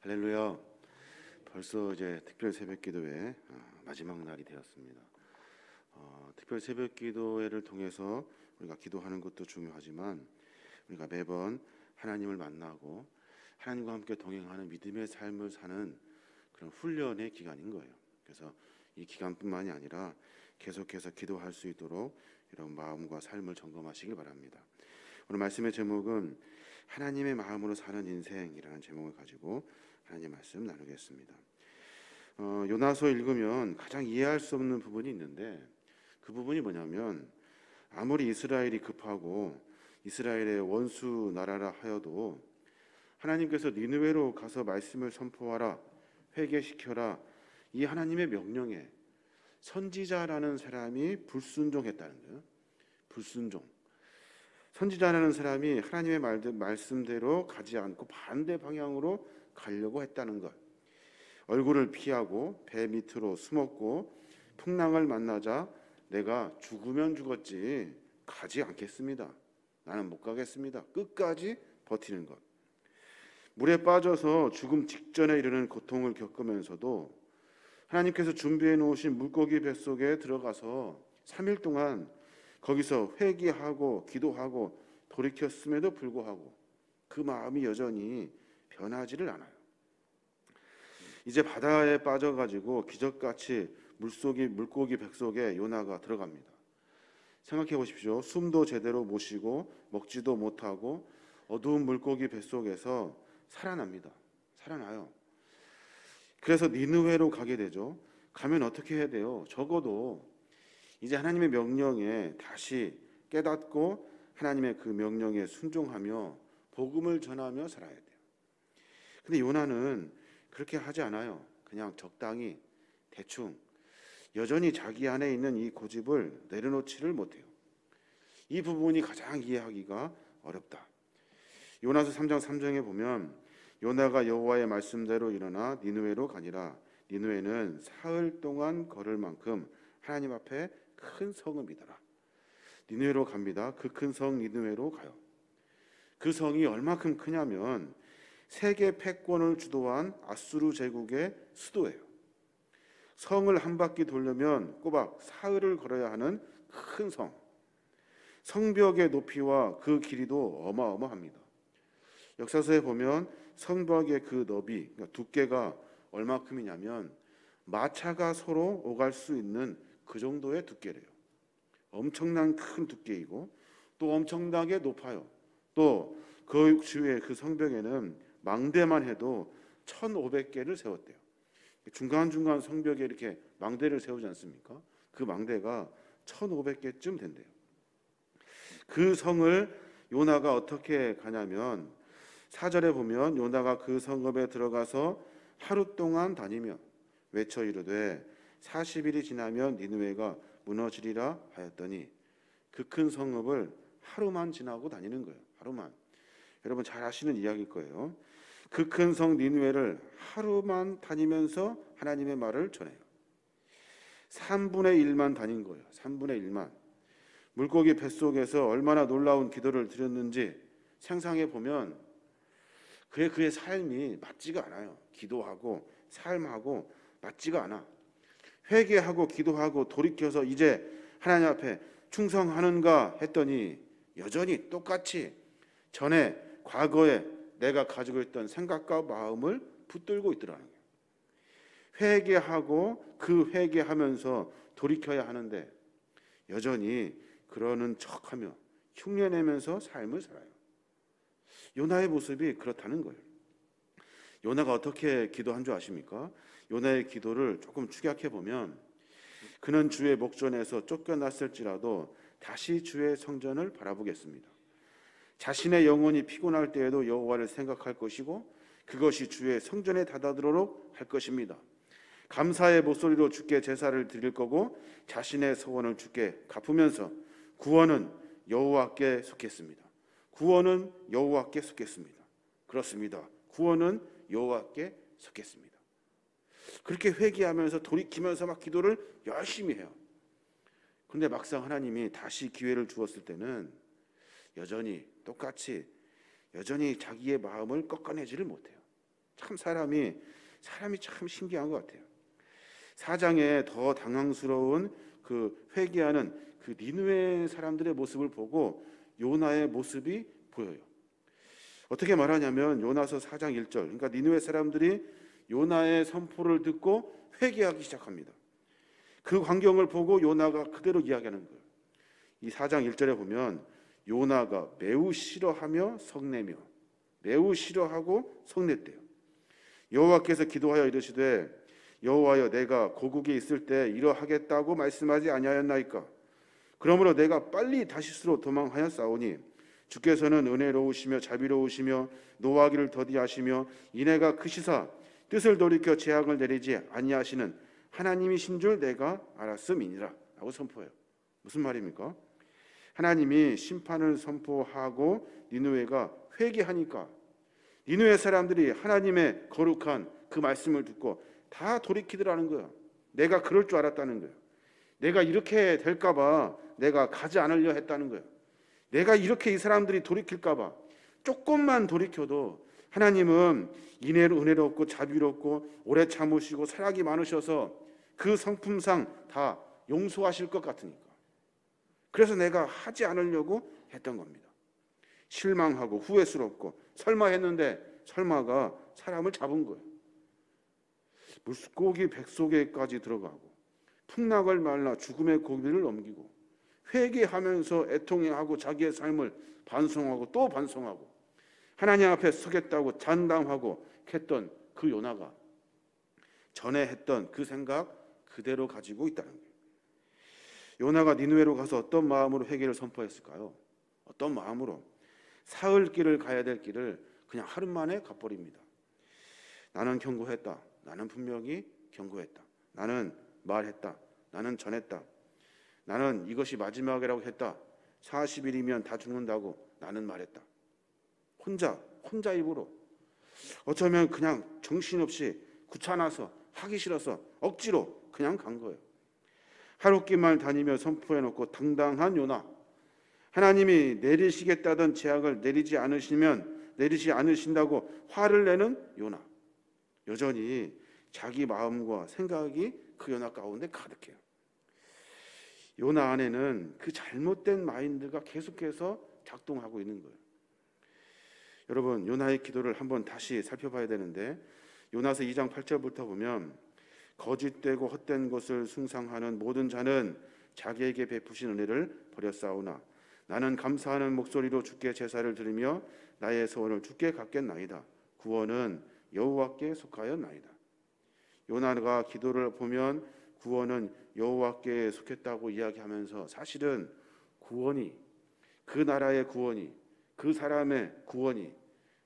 할렐루야. 벌써 이제 특별 새벽기도회 마지막 날이 되었습니다. 특별 새벽기도회를 통해서 우리가 기도하는 것도 중요하지만 우리가 매번 하나님을 만나고 하나님과 함께 동행하는 믿음의 삶을 사는 그런 훈련의 기간인 거예요. 그래서 이 기간뿐만이 아니라 계속해서 기도할 수 있도록 이런 마음과 삶을 점검하시길 바랍니다. 오늘 말씀의 제목은 하나님의 마음으로 사는 인생이라는 제목을 가지고 하나님의 말씀 나누겠습니다. 요나서 읽으면 가장 이해할 수 없는 부분이 있는데 그 부분이 뭐냐면 아무리 이스라엘이 급하고 이스라엘의 원수 나라라 하여도 하나님께서 니느웨로 가서 말씀을 선포하라, 회개시켜라, 이 하나님의 명령에 선지자라는 사람이 불순종했다는 거예요. 불순종. 선지자라는 사람이 하나님의 말씀대로 가지 않고 반대 방향으로 가려고 했다는 것. 얼굴을 피하고 배 밑으로 숨었고 풍랑을 만나자 내가 죽으면 죽었지 가지 않겠습니다. 나는 못 가겠습니다. 끝까지 버티는 것. 물에 빠져서 죽음 직전에 이르는 고통을 겪으면서도 하나님께서 준비해 놓으신 물고기 뱃속에 들어가서 3일 동안 거기서 회개하고 기도하고 돌이켰음에도 불구하고 그 마음이 여전히 변하지를 않아요. 이제 바다에 빠져가지고 기적같이 물고기 뱃속에 요나가 들어갑니다. 생각해 보십시오. 숨도 제대로 못 쉬고 먹지도 못하고 어두운 물고기 뱃속에서 살아납니다. 살아나요. 그래서 니느웨로 가게 되죠. 가면 어떻게 해야 돼요? 적어도 이제 하나님의 명령에 다시 깨닫고 하나님의 그 명령에 순종하며 복음을 전하며 살아야 돼요. 근데 요나는 그렇게 하지 않아요. 그냥 적당히 대충 여전히 자기 안에 있는 이 고집을 내려놓지를 못해요. 이 부분이 가장 이해하기가 어렵다. 요나서 3장 3절에 보면 요나가 여호와의 말씀대로 일어나 니느웨로 가니라. 니느웨는 사흘 동안 걸을 만큼 하나님 앞에 큰 성읍이더라. 니느웨로 갑니다. 그 큰 성 니느웨로 가요. 그 성이 얼마큼 크냐면 세계 패권을 주도한 아수르 제국의 수도예요. 성을 한 바퀴 돌려면 꼬박 사흘을 걸어야 하는 큰 성. 성벽의 높이와 그 길이도 어마어마합니다. 역사서에 보면 성벽의 그 너비, 그러니까 두께가 얼마큼이냐면 마차가 서로 오갈 수 있는 그 정도의 두께래요. 엄청난 큰 두께이고 또 엄청나게 높아요. 또 그 주위에 그 성벽에는 망대만 해도 1,500개를 세웠대요. 중간중간 성벽에 이렇게 망대를 세우지 않습니까? 그 망대가 1,500개쯤 된대요. 그 성을 요나가 어떻게 가냐면 4절에 보면 요나가 그 성읍에 들어가서 하루 동안 다니며 외쳐 이르되 40일이 지나면 니느웨가 무너지리라 하였더니 그 큰 성읍을 하루만 지나고 다니는 거예요. 하루만. 여러분 잘 아시는 이야기일 거예요. 그 큰 성 니느웨를 하루만 다니면서 하나님의 말을 전해요. 3분의 1만 다닌 거예요. 3분의 1만. 물고기 뱃속에서 얼마나 놀라운 기도를 드렸는지 상상해 보면 그의 삶이 맞지가 않아요. 기도하고 삶하고 맞지가 않아. 회개하고 기도하고 돌이켜서 이제 하나님 앞에 충성하는가 했더니 여전히 똑같이 전에 과거에 내가 가지고 있던 생각과 마음을 붙들고 있더라는 거예요. 회개하고 그 회개하면서 돌이켜야 하는데 여전히 그러는 척하며 흉내내면서 삶을 살아요. 요나의 모습이 그렇다는 거예요. 요나가 어떻게 기도한 줄 아십니까? 요나의 기도를 조금 축약해 보면 그는 주의 목전에서 쫓겨났을지라도 다시 주의 성전을 바라보겠습니다. 자신의 영혼이 피곤할 때에도 여호와를 생각할 것이고 그것이 주의 성전에 다다들도록 할 것입니다. 감사의 목소리로 주께 제사를 드릴 거고 자신의 소원을 주께 갚으면서 구원은 여호와께 속했습니다. 구원은 여호와께 속했습니다. 그렇습니다. 구원은 여호와께 속했습니다. 그렇게 회개하면서 돌이키면서 막 기도를 열심히 해요. 그런데 막상 하나님이 다시 기회를 주었을 때는 여전히 똑같이 여전히 자기의 마음을 꺾어내지를 못해요. 참 사람이 참 신기한 것 같아요. 4장에 더 당황스러운 그 회개하는 그 니느웨 사람들의 모습을 보고 요나의 모습이 보여요. 어떻게 말하냐면 요나서 4장 1절, 그러니까 니느웨 사람들이 요나의 선포를 듣고 회개하기 시작합니다. 그 광경을 보고 요나가 그대로 이야기하는 거예요. 이 4장 1절에 보면 요나가 매우 싫어하며 성내며, 매우 싫어하고 성냈대요. 여호와께서 기도하여 이르시되 여호와여, 내가 고국에 있을 때 이러하겠다고 말씀하지 아니하였나이까? 그러므로 내가 빨리 다시스로 도망하였사오니 주께서는 은혜로우시며 자비로우시며 노하기를 더디하시며 이내가 크시사 뜻을 돌이켜 재앙을 내리지 아니하시는 하나님이신 줄 내가 알았음이니라 라고 선포해요. 무슨 말입니까? 하나님이 심판을 선포하고 니느웨가 회개하니까 니느웨 사람들이 하나님의 거룩한 그 말씀을 듣고 다 돌이키더라는 거예요. 내가 그럴 줄 알았다는 거예요. 내가 이렇게 될까 봐 내가 가지 않으려 했다는 거예요. 내가 이렇게 이 사람들이 돌이킬까 봐 조금만 돌이켜도 하나님은 은혜롭고 자비롭고 오래 참으시고 사랑이 많으셔서 그 성품상 다 용서하실 것 같으니까. 그래서 내가 하지 않으려고 했던 겁니다. 실망하고 후회스럽고 설마 했는데 설마가 사람을 잡은 거예요. 물고기 뱃속에까지 들어가고 풍락을 말라 죽음의 고비를 넘기고 회개하면서 애통해하고 자기의 삶을 반성하고 또 반성하고 하나님 앞에 서겠다고 장담하고 했던 그 요나가 전에 했던 그 생각 그대로 가지고 있다는 거예요. 요나가 니느웨로 가서 어떤 마음으로 회개를 선포했을까요? 어떤 마음으로? 사흘 길을 가야 될 길을 그냥 하루 만에 가버립니다. 나는 경고했다. 나는 분명히 경고했다. 나는 말했다. 나는 전했다. 나는 이것이 마지막이라고 했다. 40일이면 다 죽는다고 나는 말했다. 혼자 입으로. 어쩌면 그냥 정신없이 귀찮아서 하기 싫어서 억지로 그냥 간 거예요. 하룻길만 다니며 선포해놓고 당당한 요나. 하나님이 내리시겠다던 재앙을 내리지 않으신다고 화를 내는 요나. 여전히 자기 마음과 생각이 그 요나 가운데 가득해요. 요나 안에는 그 잘못된 마인드가 계속해서 작동하고 있는 거예요. 여러분, 요나의 기도를 한번 다시 살펴봐야 되는데 요나서 2장 8절부터 보면 거짓되고 헛된 것을 숭상하는 모든 자는 자기에게 베푸신 은혜를 버렸사오나 나는 감사하는 목소리로 주께 제사를 드리며 나의 소원을 주께 갚겠나이다. 구원은 여호와께 속하였나이다. 요나가 기도를 보면 구원은 여호와께 속했다고 이야기하면서 사실은 구원이, 그 나라의 구원이, 그 사람의 구원이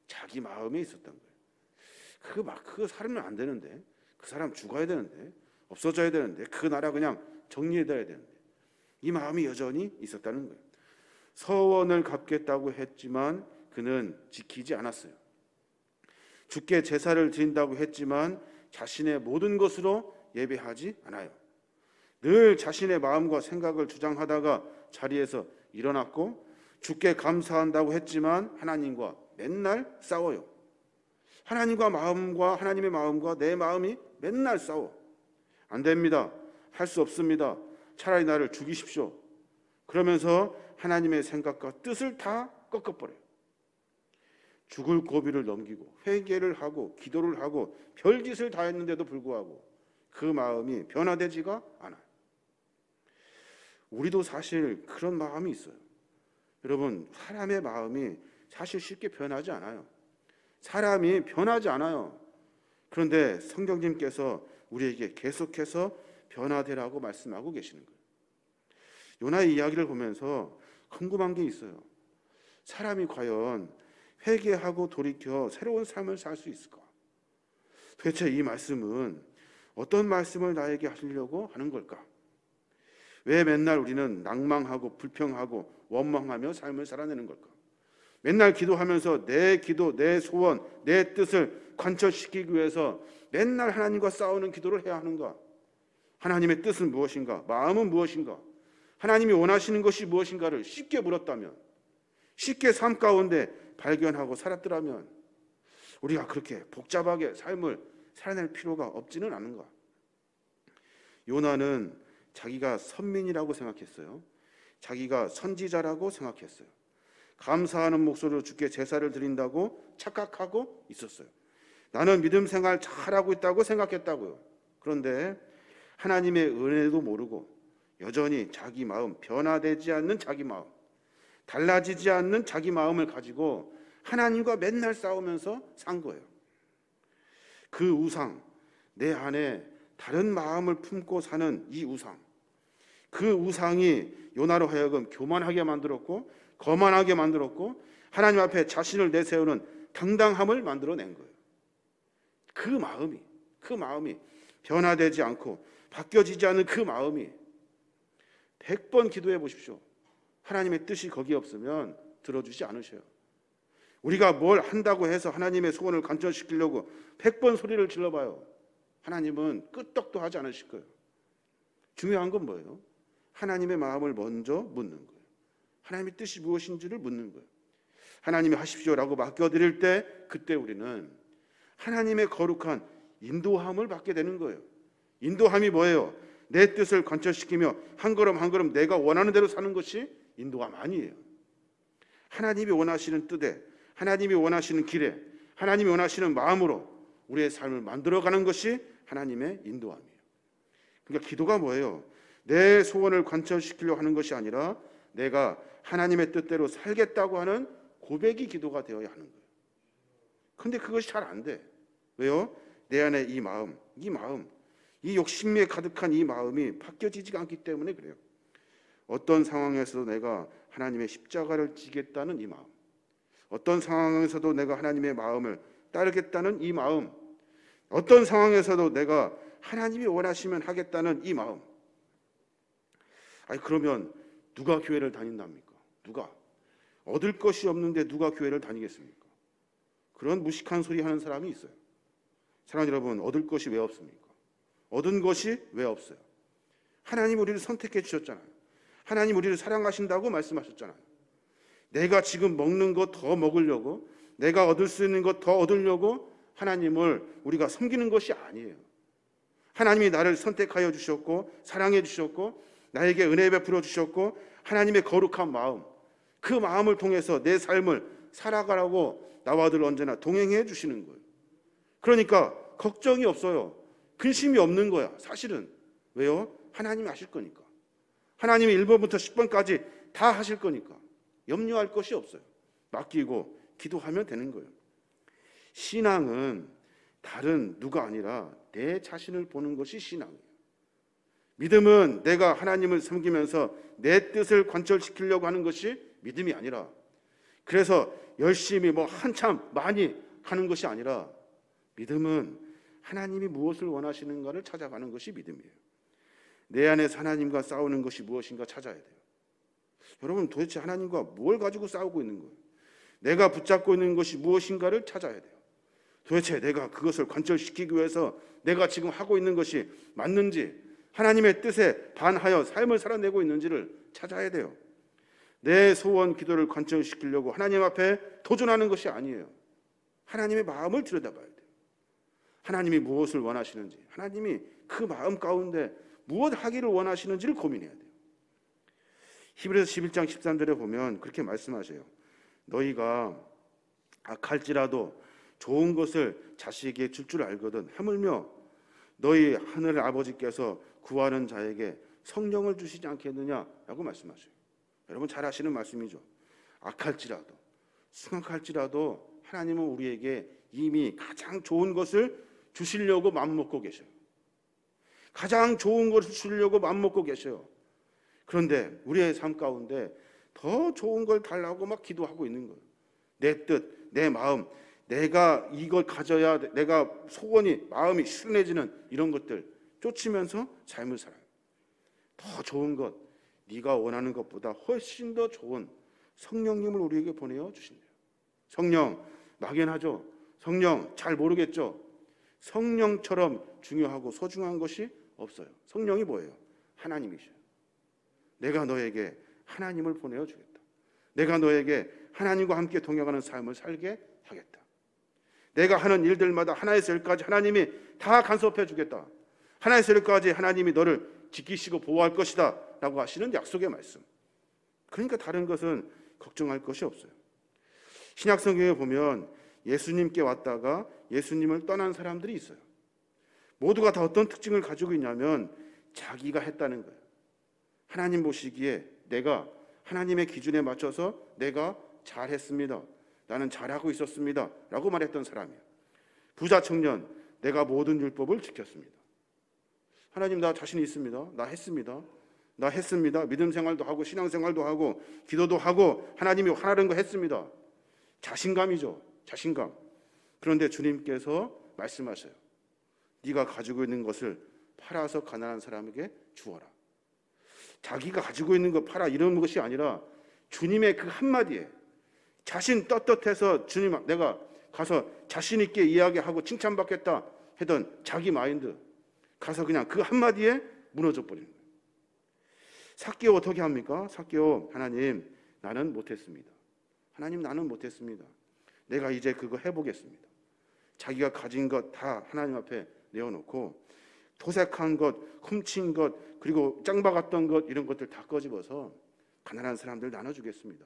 자기 마음에 있었던 거예요. 그거 살면 안 되는데, 그 사람 죽어야 되는데, 없어져야 되는데, 그 나라 그냥 정리해둬야 되는데, 이 마음이 여전히 있었다는 거예요. 서원을 갚겠다고 했지만 그는 지키지 않았어요. 주께 제사를 드린다고 했지만 자신의 모든 것으로 예배하지 않아요. 늘 자신의 마음과 생각을 주장하다가 자리에서 일어났고 주께 감사한다고 했지만 하나님과 맨날 싸워요. 하나님의 마음과 내 마음이 맨날 싸워. 안 됩니다. 할 수 없습니다. 차라리 나를 죽이십시오. 그러면서 하나님의 생각과 뜻을 다 꺾어버려요. 죽을 고비를 넘기고 회개를 하고 기도를 하고 별짓을 다 했는데도 불구하고 그 마음이 변화되지가 않아요. 우리도 사실 그런 마음이 있어요. 여러분, 사람의 마음이 사실 쉽게 변하지 않아요. 사람이 변하지 않아요. 그런데 성경님께서 우리에게 계속해서 변화되라고 말씀하고 계시는 거예요. 요나의 이야기를 보면서 궁금한 게 있어요. 사람이 과연 회개하고 돌이켜 새로운 삶을 살 수 있을까? 도대체 이 말씀은 어떤 말씀을 나에게 하시려고 하는 걸까? 왜 맨날 우리는 낭망하고 불평하고 원망하며 삶을 살아내는 걸까? 맨날 기도하면서 내 기도, 내 소원, 내 뜻을 관철시키기 위해서 맨날 하나님과 싸우는 기도를 해야 하는가? 하나님의 뜻은 무엇인가? 마음은 무엇인가? 하나님이 원하시는 것이 무엇인가를 쉽게 물었다면, 쉽게 삶 가운데 발견하고 살았더라면 우리가 그렇게 복잡하게 삶을 살아낼 필요가 없지는 않은가? 요나는 자기가 선민이라고 생각했어요. 자기가 선지자라고 생각했어요. 감사하는 목소리로 주께 제사를 드린다고 착각하고 있었어요. 나는 믿음 생활 잘하고 있다고 생각했다고요. 그런데 하나님의 은혜도 모르고 여전히 자기 마음, 변화되지 않는 자기 마음, 달라지지 않는 자기 마음을 가지고 하나님과 맨날 싸우면서 산 거예요. 그 우상, 내 안에 다른 마음을 품고 사는 이 우상, 그 우상이 요나로 하여금 교만하게 만들었고 거만하게 만들었고 하나님 앞에 자신을 내세우는 당당함을 만들어낸 거예요. 그 마음이 변화되지 않고 바뀌어지지 않는 그 마음이 100번 기도해 보십시오. 하나님의 뜻이 거기에 없으면 들어주지 않으셔요. 우리가 뭘 한다고 해서 하나님의 소원을 관철시키려고 100번 소리를 질러봐요. 하나님은 끄떡도 하지 않으실 거예요. 중요한 건 뭐예요? 하나님의 마음을 먼저 묻는 거예요. 하나님의 뜻이 무엇인지를 묻는 거예요. 하나님이 하십시오라고 맡겨드릴 때 그때 우리는 하나님의 거룩한 인도함을 받게 되는 거예요. 인도함이 뭐예요? 내 뜻을 관철시키며 한 걸음 한 걸음 내가 원하는 대로 사는 것이 인도함 아니에요. 하나님이 원하시는 뜻에, 하나님이 원하시는 길에, 하나님이 원하시는 마음으로 우리의 삶을 만들어가는 것이 하나님의 인도함이에요. 그러니까 기도가 뭐예요? 내 소원을 관철시키려고 하는 것이 아니라 내가 하나님의 뜻대로 살겠다고 하는 고백이 기도가 되어야 하는 거예요. 근데 그것이 잘 안 돼. 왜요? 내 안에 이 마음, 이 욕심에 가득한 이 마음이 바뀌어지지가 않기 때문에 그래요. 어떤 상황에서도 내가 하나님의 십자가를 지겠다는 이 마음, 어떤 상황에서도 내가 하나님의 마음을 따르겠다는 이 마음, 어떤 상황에서도 내가 하나님이 원하시면 하겠다는 이 마음. 아니 그러면 누가 교회를 다닌답니까? 누가? 얻을 것이 없는데 누가 교회를 다니겠습니까? 그런 무식한 소리 하는 사람이 있어요. 사랑하는 여러분, 얻을 것이 왜 없습니까? 얻은 것이 왜 없어요? 하나님 우리를 선택해 주셨잖아요. 하나님 우리를 사랑하신다고 말씀하셨잖아요. 내가 지금 먹는 것 더 먹으려고, 내가 얻을 수 있는 것 더 얻으려고 하나님을 우리가 섬기는 것이 아니에요. 하나님이 나를 선택하여 주셨고 사랑해 주셨고 나에게 은혜 베풀어 주셨고 하나님의 거룩한 마음, 그 마음을 통해서 내 삶을 살아가라고 나와 늘 언제나 동행해 주시는 거예요. 그러니까 걱정이 없어요. 근심이 없는 거야. 사실은. 왜요? 하나님이 하실 거니까. 하나님이 1번부터 10번까지 다 하실 거니까 염려할 것이 없어요. 맡기고 기도하면 되는 거예요. 신앙은 다른 누가 아니라 내 자신을 보는 것이 신앙이에요. 믿음은 내가 하나님을 섬기면서 내 뜻을 관철시키려고 하는 것이 믿음이 아니라, 그래서 열심히 한참 많이 가는 것이 아니라, 믿음은 하나님이 무엇을 원하시는가를 찾아가는 것이 믿음이에요. 내 안에서 하나님과 싸우는 것이 무엇인가 찾아야 돼요. 여러분, 도대체 하나님과 뭘 가지고 싸우고 있는 거예요? 내가 붙잡고 있는 것이 무엇인가를 찾아야 돼요. 도대체 내가 그것을 관철시키기 위해서 내가 지금 하고 있는 것이 맞는지, 하나님의 뜻에 반하여 삶을 살아내고 있는지를 찾아야 돼요. 내 소원 기도를 관철시키려고 하나님 앞에 도전하는 것이 아니에요. 하나님의 마음을 들여다봐야 돼요. 하나님이 무엇을 원하시는지, 하나님이 그 마음 가운데 무엇 하기를 원하시는지를 고민해야 돼요. 히브리서 11장 13절에 보면 그렇게 말씀하세요. 너희가 악할지라도 좋은 것을 자식에게 줄 줄 알거든 하물며 너희 하늘 아버지께서 구하는 자에게 성령을 주시지 않겠느냐라고 말씀하셔요. 여러분 잘 아시는 말씀이죠. 악할지라도 승악할지라도 하나님은 우리에게 이미 가장 좋은 것을 주시려고 마음먹고 계셔요. 가장 좋은 것을 주시려고 마음먹고 계셔요. 그런데 우리의 삶 가운데 더 좋은 걸 달라고 막 기도하고 있는 거예요. 내 뜻, 내 마음, 내가 이걸 가져야 내가 소원이, 마음이 순해지는 이런 것들 쫓으면서 삶을 살아요. 더 좋은 것, 네가 원하는 것보다 훨씬 더 좋은 성령님을 우리에게 보내어 주신대요. 성령 막연하죠. 성령 잘 모르겠죠. 성령처럼 중요하고 소중한 것이 없어요. 성령이 뭐예요? 하나님이셔요. 내가 너에게 하나님을 보내어 주겠다. 내가 너에게 하나님과 함께 동행하는 삶을 살게 하겠다. 내가 하는 일들마다 하나에서 열까지 하나님이 다 간섭해 주겠다. 하나에서 열까지 하나님이 너를 지키시고 보호할 것이다 라고 하시는 약속의 말씀. 그러니까 다른 것은 걱정할 것이 없어요. 신약 성경에 보면 예수님께 왔다가 예수님을 떠난 사람들이 있어요. 모두가 다 어떤 특징을 가지고 있냐면 자기가 했다는 거예요. 하나님 보시기에 내가 하나님의 기준에 맞춰서 내가 잘했습니다. 나는 잘하고 있었습니다. 라고 말했던 사람이에요. 부자 청년, 내가 모든 율법을 지켰습니다. 하나님, 나 자신 있습니다. 나 했습니다. 믿음 생활도 하고 신앙 생활도 하고 기도도 하고 하나님이 원하는 거 했습니다. 자신감이죠. 자신감. 그런데 주님께서 말씀하셔요. 네가 가지고 있는 것을 팔아서 가난한 사람에게 주어라. 자기가 가지고 있는 거 팔아 이런 것이 아니라 주님의 그 한마디에 자신 떳떳해서 주님 내가 가서 자신 있게 이야기하고 칭찬받겠다 했던 자기 마인드 가서 그냥 그 한마디에 무너져 버리는 거예요. 삭개오 어떻게 합니까? 삭개오, 하나님 나는 못했습니다. 하나님 나는 못했습니다. 내가 이제 그거 해보겠습니다. 자기가 가진 것 다 하나님 앞에 내어놓고 도색한 것, 훔친 것, 그리고 짱박았던 것 이런 것들 다 꺼집어서 가난한 사람들 나눠주겠습니다.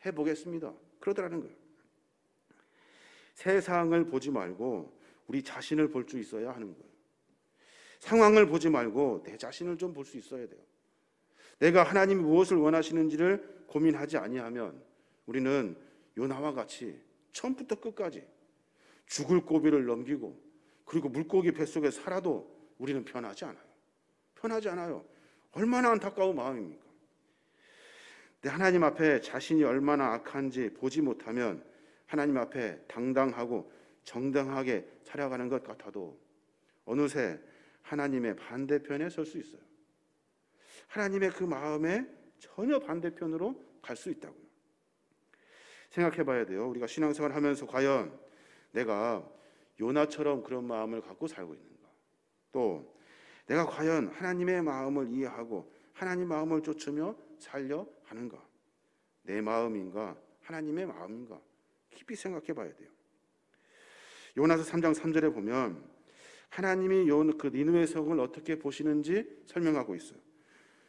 해보겠습니다. 그러더라는 거예요. 세상을 보지 말고 우리 자신을 볼 수 있어야 하는 거예요. 상황을 보지 말고 내 자신을 좀 볼 수 있어야 돼요. 내가 하나님이 무엇을 원하시는지를 고민하지 아니하면 우리는 요나와 같이 처음부터 끝까지 죽을 고비를 넘기고 그리고 물고기 뱃속에 살아도 우리는 편하지 않아요. 편하지 않아요. 얼마나 안타까운 마음입니까? 근데 하나님 앞에 자신이 얼마나 악한지 보지 못하면 하나님 앞에 당당하고 정당하게 살아가는 것 같아도 어느새 하나님의 반대편에 설 수 있어요. 하나님의 그 마음에 전혀 반대편으로 갈 수 있다고요. 생각해 봐야 돼요. 우리가 신앙생활을 하면서 과연 내가 요나처럼 그런 마음을 갖고 살고 있는가? 또 내가 과연 하나님의 마음을 이해하고 하나님 마음을 쫓으며 살려 하는가? 내 마음인가? 하나님의 마음인가? 깊이 생각해 봐야 돼요. 요나서 3장 3절에 보면 하나님이 그 니느웨 성을 어떻게 보시는지 설명하고 있어요.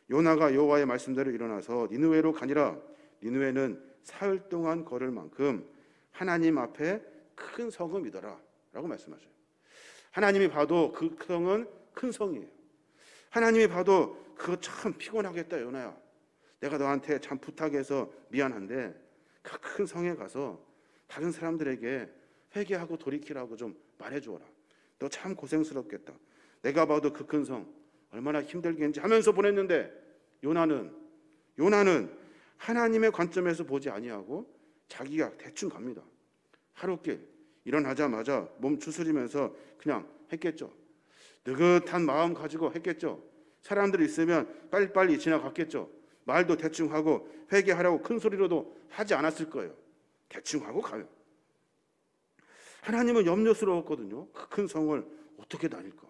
요나가 여호와의 말씀대로 일어나서 니느웨로 가니라. 니느웨는 사흘 동안 걸을 만큼 하나님 앞에 큰 성읍이더라 라고 말씀하셔요. 하나님이 봐도 그 성은 큰 성이에요. 하나님이 봐도 그거 참 피곤하겠다 요나야. 내가 너한테 참 부탁해서 미안한데 그 큰 성에 가서 다른 사람들에게 회개하고 돌이키라고 좀 말해주어라. 너 참 고생스럽겠다. 내가 봐도 그 큰 성 얼마나 힘들겠는지 하면서 보냈는데 요나는 하나님의 관점에서 보지 아니하고 자기가 대충 갑니다. 하루길 일어나자마자 몸 추스리면서 그냥 했겠죠. 느긋한 마음 가지고 했겠죠. 사람들이 있으면 빨리빨리 지나갔겠죠. 말도 대충 하고 회개하라고 큰 소리로도 하지 않았을 거예요. 대충 하고 가요. 하나님은 염려스러웠거든요. 그 큰 성을 어떻게 다닐까?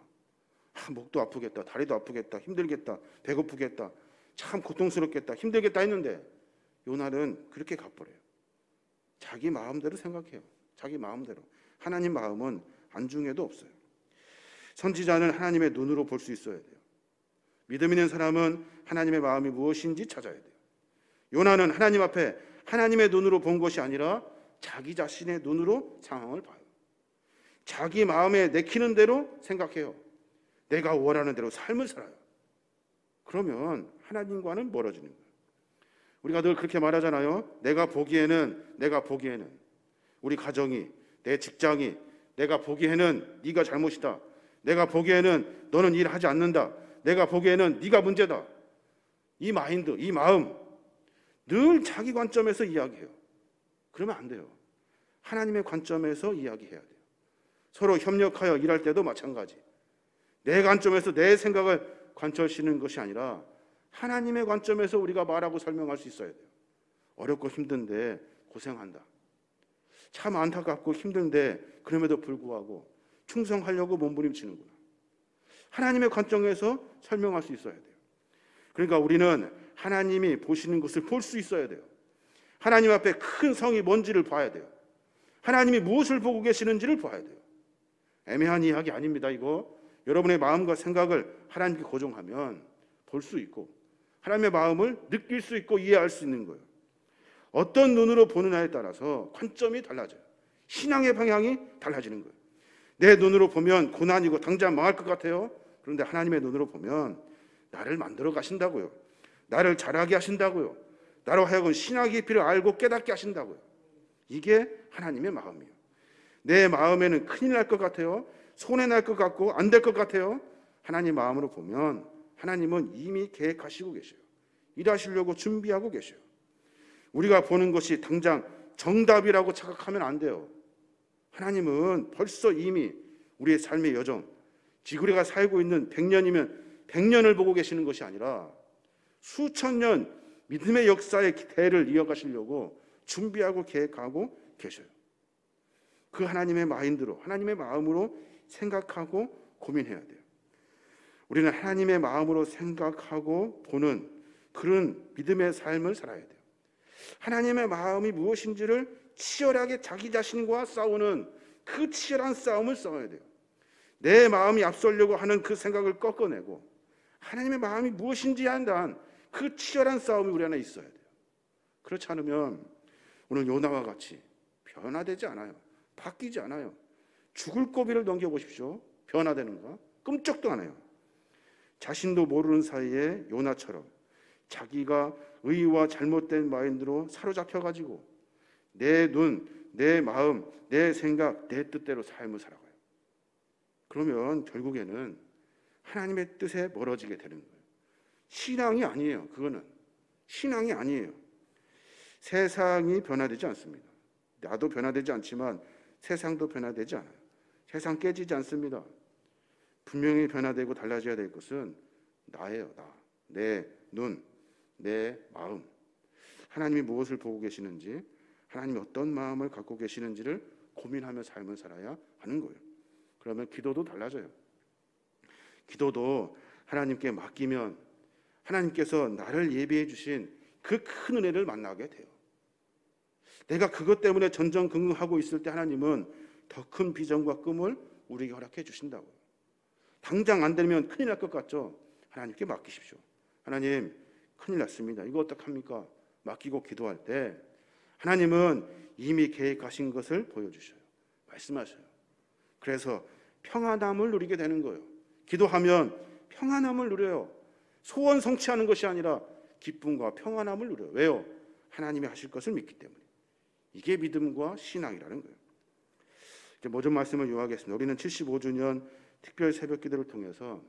목도 아프겠다, 다리도 아프겠다, 힘들겠다, 배고프겠다, 참 고통스럽겠다, 힘들겠다 했는데 요나는 그렇게 가버려요. 자기 마음대로 생각해요. 자기 마음대로. 하나님 마음은 안중에도 없어요. 선지자는 하나님의 눈으로 볼 수 있어야 돼요. 믿음 있는 사람은 하나님의 마음이 무엇인지 찾아야 돼요. 요나는 하나님 앞에 하나님의 눈으로 본 것이 아니라 자기 자신의 눈으로 상황을 봐요. 자기 마음에 내키는 대로 생각해요. 내가 원하는 대로 삶을 살아요. 그러면 하나님과는 멀어지는 거예요. 우리가 늘 그렇게 말하잖아요. 내가 보기에는 우리 가정이, 내 직장이, 내가 보기에는 네가 잘못이다. 내가 보기에는 너는 일하지 않는다. 내가 보기에는 네가 문제다. 이 마인드, 이 마음 늘 자기 관점에서 이야기해요. 그러면 안 돼요. 하나님의 관점에서 이야기해야 돼요. 서로 협력하여 일할 때도 마찬가지. 내 관점에서 내 생각을 관철시는 것이 아니라 하나님의 관점에서 우리가 말하고 설명할 수 있어야 돼요. 어렵고 힘든데 고생한다. 참 안타깝고 힘든데 그럼에도 불구하고 충성하려고 몸부림치는구나. 하나님의 관점에서 설명할 수 있어야 돼요. 그러니까 우리는 하나님이 보시는 것을 볼 수 있어야 돼요. 하나님 앞에 큰 성이 뭔지를 봐야 돼요. 하나님이 무엇을 보고 계시는지를 봐야 돼요. 애매한 이야기 아닙니다. 이거 여러분의 마음과 생각을 하나님께 고정하면 볼 수 있고 하나님의 마음을 느낄 수 있고 이해할 수 있는 거예요. 어떤 눈으로 보느냐에 따라서 관점이 달라져요. 신앙의 방향이 달라지는 거예요. 내 눈으로 보면 고난이고 당장 망할 것 같아요. 그런데 하나님의 눈으로 보면 나를 만들어 가신다고요. 나를 자라게 하신다고요. 나로 하여금 신학의 깊이를 알고 깨닫게 하신다고요. 이게 하나님의 마음이에요. 내 마음에는 큰일 날 것 같아요. 손해 날 것 같고 안 될 것 같아요. 하나님 마음으로 보면 하나님은 이미 계획하시고 계셔요. 일하시려고 준비하고 계셔요. 우리가 보는 것이 당장 정답이라고 착각하면 안 돼요. 하나님은 벌써 이미 우리의 삶의 여정, 지구가 살고 있는 100년이면 100년을 보고 계시는 것이 아니라 수천 년 믿음의 역사의 대를 이어가시려고 준비하고 계획하고 계셔요. 그 하나님의 마인드로, 하나님의 마음으로 생각하고 고민해야 돼요. 우리는 하나님의 마음으로 생각하고 보는 그런 믿음의 삶을 살아야 돼요. 하나님의 마음이 무엇인지를 치열하게 자기 자신과 싸우는 그 치열한 싸움을 싸워야 돼요. 내 마음이 앞서려고 하는 그 생각을 꺾어내고 하나님의 마음이 무엇인지 한다는 그 치열한 싸움이 우리 안에 있어야 돼요. 그렇지 않으면 오늘 요나와 같이 변화되지 않아요. 바뀌지 않아요. 죽을 고비를 넘겨보십시오. 변화되는가? 끔찍도 안 해요. 자신도 모르는 사이에 요나처럼 자기가 의와 잘못된 마인드로 사로잡혀가지고 내 눈, 내 마음, 내 생각, 내 뜻대로 삶을 살아가요. 그러면 결국에는 하나님의 뜻에 멀어지게 되는 거예요. 신앙이 아니에요. 그거는 신앙이 아니에요. 세상이 변화되지 않습니다. 나도 변화되지 않지만 세상도 변화되지 않아요. 세상 깨지지 않습니다. 분명히 변화되고 달라져야 될 것은 나예요. 나. 내 눈, 내 마음. 하나님이 무엇을 보고 계시는지, 하나님이 어떤 마음을 갖고 계시는지를 고민하며 삶을 살아야 하는 거예요. 그러면 기도도 달라져요. 기도도 하나님께 맡기면 하나님께서 나를 예비해 주신 그 큰 은혜를 만나게 돼요. 내가 그것 때문에 전전긍긍하고 있을 때 하나님은 더 큰 비전과 꿈을 우리에게 허락해 주신다고요. 당장 안 되면 큰일 날 것 같죠? 하나님께 맡기십시오. 하나님, 큰일 났습니다. 이거 어떡합니까? 맡기고 기도할 때 하나님은 이미 계획하신 것을 보여주셔요. 말씀하셔요. 그래서 평안함을 누리게 되는 거예요. 기도하면 평안함을 누려요. 소원 성취하는 것이 아니라 기쁨과 평안함을 누려요. 왜요? 하나님이 하실 것을 믿기 때문에. 이게 믿음과 신앙이라는 거예요. 이제 모든 말씀을 요하겠습니다. 우리는 75주년 특별 새벽 기도를 통해서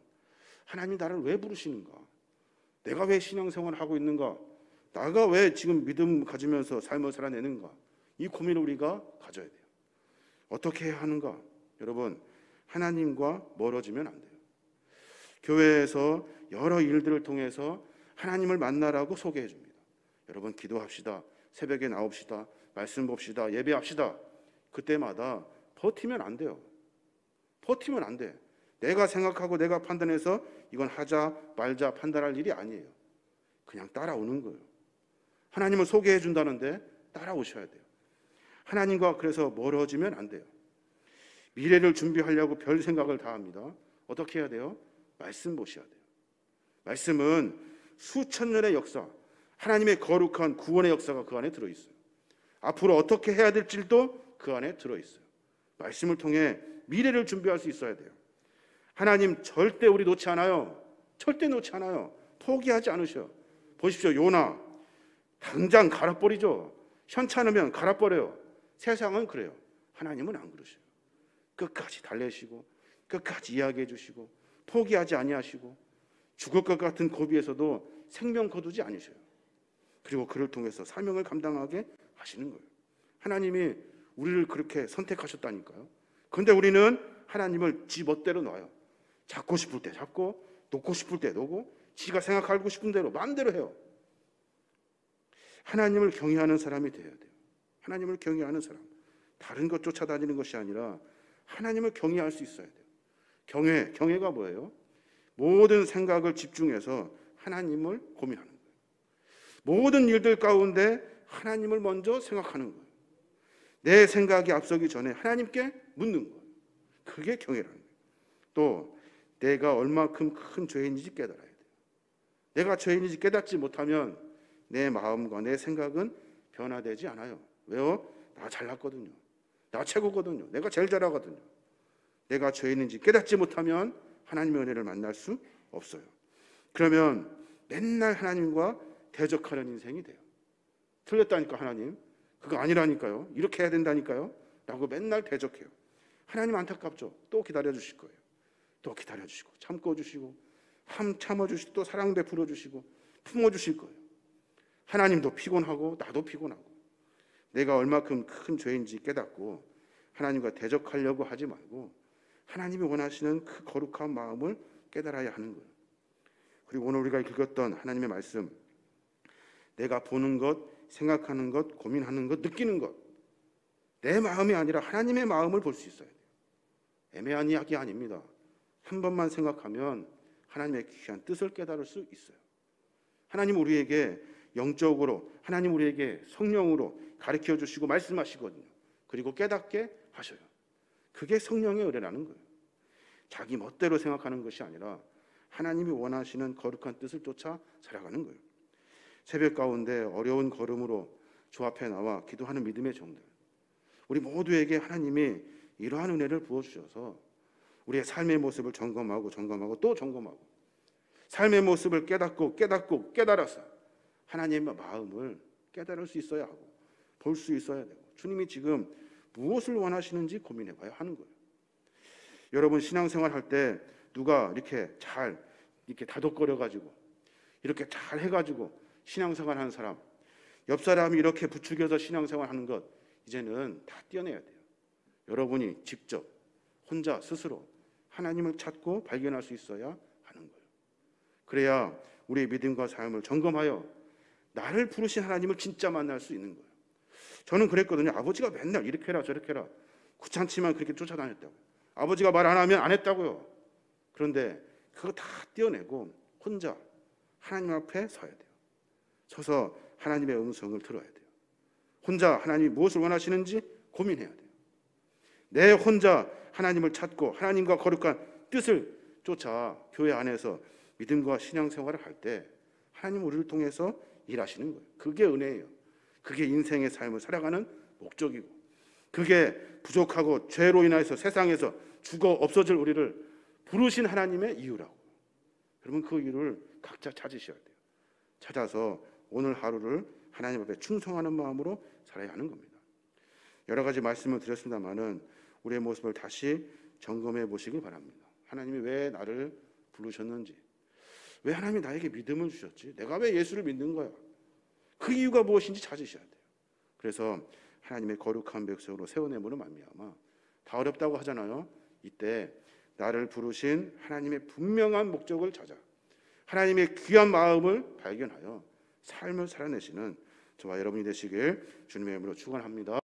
하나님 나를 왜 부르시는가? 내가 왜 신앙생활을 하고 있는가? 나가 왜 지금 믿음 가지면서 삶을 살아내는가? 이 고민을 우리가 가져야 돼요. 어떻게 해야 하는가? 여러분, 하나님과 멀어지면 안 돼요. 교회에서 여러 일들을 통해서 하나님을 만나라고 소개해 줍니다. 여러분 기도합시다. 새벽에 나옵시다. 말씀 봅시다. 예배합시다. 그때마다 버티면 안 돼요. 버티면 안 돼. 내가 생각하고 내가 판단해서 이건 하자 말자 판단할 일이 아니에요. 그냥 따라오는 거예요. 하나님을 소개해 준다는데 따라오셔야 돼요. 하나님과 그래서 멀어지면 안 돼요. 미래를 준비하려고 별 생각을 다 합니다. 어떻게 해야 돼요? 말씀 보셔야 돼요. 말씀은 수천 년의 역사, 하나님의 거룩한 구원의 역사가 그 안에 들어있어요. 앞으로 어떻게 해야 될지도 그 안에 들어있어요. 말씀을 통해 미래를 준비할 수 있어야 돼요. 하나님 절대 우리 놓지 않아요. 절대 놓지 않아요. 포기하지 않으셔요. 보십시오. 요나 당장 갈아버리죠. 현찮으면 갈아버려요. 세상은 그래요. 하나님은 안 그러셔요. 끝까지 달래시고 끝까지 이야기해 주시고 포기하지 아니하시고 죽을 것 같은 고비에서도 생명 거두지 않으셔요. 그리고 그를 통해서 사명을 감당하게 하시는 거예요. 하나님이 우리를 그렇게 선택하셨다니까요. 그런데 우리는 하나님을 지 멋대로 놔요. 잡고 싶을 때 잡고 놓고 싶을 때 놓고 지가 생각하고 싶은 대로 마음대로 해요. 하나님을 경외하는 사람이 되어야 돼요. 하나님을 경외하는 사람. 다른 것 쫓아다니는 것이 아니라 하나님을 경외할 수 있어야 돼요. 경외가 뭐예요? 모든 생각을 집중해서 하나님을 고민하는 거예요. 모든 일들 가운데 하나님을 먼저 생각하는 거예요. 내 생각이 앞서기 전에 하나님께 묻는 것. 그게 경외라는 거예요. 또 내가 얼마큼 큰 죄인인지 깨달아야 돼요. 내가 죄인인지 깨닫지 못하면 내 마음과 내 생각은 변화되지 않아요. 왜요? 나 잘났거든요. 나 최고거든요. 내가 제일 잘하거든요. 내가 죄인인지 깨닫지 못하면 하나님의 은혜를 만날 수 없어요. 그러면 맨날 하나님과 대적하는 인생이 돼요. 틀렸다니까 하나님, 그거 아니라니까요, 이렇게 해야 된다니까요 라고 맨날 대적해요. 하나님 안타깝죠. 또 기다려주실 거예요. 또 기다려주시고 참고주시고 참아주시고 또 사랑 베풀어주시고 품어주실 거예요. 하나님도 피곤하고 나도 피곤하고 내가 얼마큼 큰 죄인지 깨닫고 하나님과 대적하려고 하지 말고 하나님이 원하시는 그 거룩한 마음을 깨달아야 하는 거예요. 그리고 오늘 우리가 읽었던 하나님의 말씀, 내가 보는 것, 생각하는 것, 고민하는 것, 느끼는 것, 내 마음이 아니라 하나님의 마음을 볼 수 있어야 돼요. 애매한 이야기 아닙니다. 한 번만 생각하면 하나님의 귀한 뜻을 깨달을 수 있어요. 하나님 우리에게 영적으로, 하나님 우리에게 성령으로 가르쳐 주시고 말씀하시거든요. 그리고 깨닫게 하셔요. 그게 성령의 은혜라는 거예요. 자기 멋대로 생각하는 것이 아니라 하나님이 원하시는 거룩한 뜻을 쫓아 살아가는 거예요. 새벽 가운데 어려운 걸음으로 주 앞에 나와 기도하는 믿음의 종들, 우리 모두에게 하나님이 이러한 은혜를 부어주셔서 우리의 삶의 모습을 점검하고 또 점검하고 삶의 모습을 깨닫고 깨달아서 하나님의 마음을 깨달을 수 있어야 하고 볼 수 있어야 되고 주님이 지금 무엇을 원하시는지 고민해봐야 하는 거예요. 여러분 신앙생활 할 때 누가 이렇게 잘 이렇게 다독거려가지고 이렇게 잘 해가지고 신앙생활 하는 사람, 옆 사람이 이렇게 부추겨서 신앙생활 하는 것 이제는 다 떼어내야 돼요. 여러분이 직접 혼자 스스로 하나님을 찾고 발견할 수 있어야 하는 거예요. 그래야 우리의 믿음과 삶을 점검하여 나를 부르신 하나님을 진짜 만날 수 있는 거예요. 저는 그랬거든요. 아버지가 맨날 이렇게 해라 저렇게 해라 귀찮지만 그렇게 쫓아다녔다고. 아버지가 말 안 하면 안 했다고요. 그런데 그거 다 떼어내고 혼자 하나님 앞에 서야 돼요. 서서 하나님의 음성을 들어야 돼요. 혼자 하나님이 무엇을 원하시는지 고민해야 돼요. 내 혼자 하나님을 찾고 하나님과 거룩한 뜻을 쫓아 교회 안에서 믿음과 신앙생활을 할 때 하나님 우리를 통해서 일하시는 거예요. 그게 은혜예요. 그게 인생의 삶을 살아가는 목적이고 그게 부족하고 죄로 인해서 세상에서 죽어 없어질 우리를 부르신 하나님의 이유라고. 여러분 그 이유를 각자 찾으셔야 돼요. 찾아서 오늘 하루를 하나님 앞에 충성하는 마음으로 살아야 하는 겁니다. 여러 가지 말씀을 드렸습니다마는 우리의 모습을 다시 점검해 보시길 바랍니다. 하나님이 왜 나를 부르셨는지, 왜 하나님이 나에게 믿음을 주셨지, 내가 왜 예수를 믿는 거야, 그 이유가 무엇인지 찾으셔야 돼요. 그래서 하나님의 거룩한 백성으로 세워내므로 말미암아 다 어렵다고 하잖아요. 이때 나를 부르신 하나님의 분명한 목적을 찾아 하나님의 귀한 마음을 발견하여 삶을 살아내시는 저와 여러분이 되시길 주님의 이름으로 축원합니다.